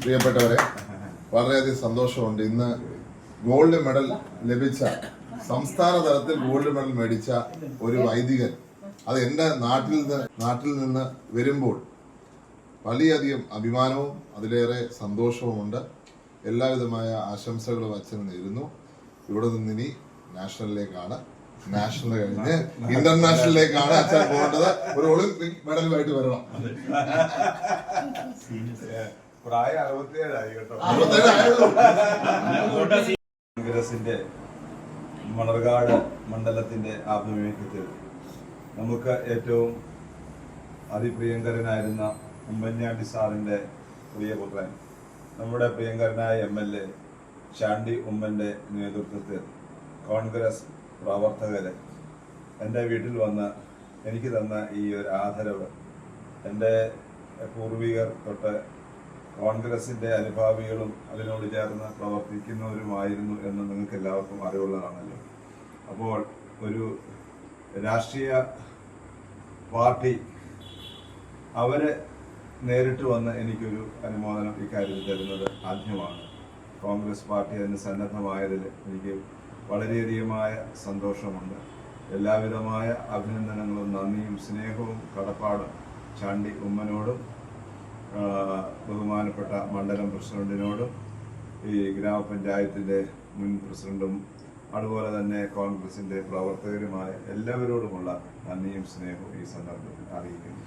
പ്രിയപ്പെട്ടവരെ, വളരെയധികം സന്തോഷമുണ്ട്. ഇന്ന് ഗോൾഡ് മെഡൽ ലഭിച്ച, സംസ്ഥാന തലത്തിൽ ഗോൾഡ് മെഡൽ മേടിച്ച ഒരു വൈദികൻ അത് എൻ്റെ നാട്ടിൽ നിന്ന് വരുമ്പോൾ വലിയധികം അഭിമാനവും അതിലേറെ സന്തോഷവുമുണ്ട്. എല്ലാവിധമായ ആശംസകളും അച്ഛന് നേരുന്നു. ഇവിടെ നിന്നിനി നാഷണലിലേക്കാണ്, നാഷണൽ കഴിഞ്ഞ് ഇന്റർനാഷണലിലേക്കാണ് അച്ഛൻ പോകേണ്ടത്. ഒരു ഒളിമ്പിക് മെഡലുമായിട്ട് വരണം. പ്രായം 67 കേട്ടോ. കോൺഗ്രസിന്റെ മണർകാട് മണ്ഡലത്തിന്റെ ആഭിമുഖ്യത്തിൽ നമുക്ക് ഏറ്റവും അതിപ്രിയങ്കരനായിരുന്ന ഉമ്മൻചാണ്ടി സാറിന്റെ പ്രിയപുത്രൻ, നമ്മുടെ പ്രിയങ്കരനായ MLA ചാണ്ടി ഉമ്മന്റെ നേതൃത്വത്തിൽ കോൺഗ്രസ് പ്രവർത്തകര് എൻ്റെ വീട്ടിൽ വന്ന് എനിക്ക് തന്ന ഈ ഒരു ആദരവ് എൻ്റെ പൂർവികർ തൊട്ട് കോൺഗ്രസിന്റെ അനുഭാവികളും അതിനോട് ചേർന്ന് പ്രവർത്തിക്കുന്നവരുമായിരുന്നു എന്ന് നിങ്ങൾക്ക് എല്ലാവർക്കും അറിവുള്ളതാണല്ലോ. അപ്പോൾ ഒരു രാഷ്ട്രീയ പാർട്ടി അവര് നേരിട്ട് വന്ന് എനിക്കൊരു അനുമോദനം ഇക്കാര്യത്തിൽ തരുന്നത് ആദ്യമാണ്. കോൺഗ്രസ് പാർട്ടി അതിന് സന്നദ്ധമായതിൽ എനിക്ക് വളരെയധികമായ സന്തോഷമുണ്ട്. എല്ലാവിധമായ അഭിനന്ദനങ്ങളും നന്ദിയും സ്നേഹവും കടപ്പാടും ചാണ്ടി ഉമ്മനോടും ബഹുമാനപ്പെട്ട മണ്ഡലം പ്രസിഡന്റിനോടും ഈ ഗ്രാമപഞ്ചായത്തിൻ്റെ മുൻ പ്രസിഡന്റും അതുപോലെ തന്നെ കോൺഗ്രസിൻ്റെ പ്രവർത്തകരുമായ എല്ലാവരോടുമുള്ള നന്ദിയും സ്നേഹവും ഈ സന്ദർഭത്തിൽ അറിയിക്കുന്നു.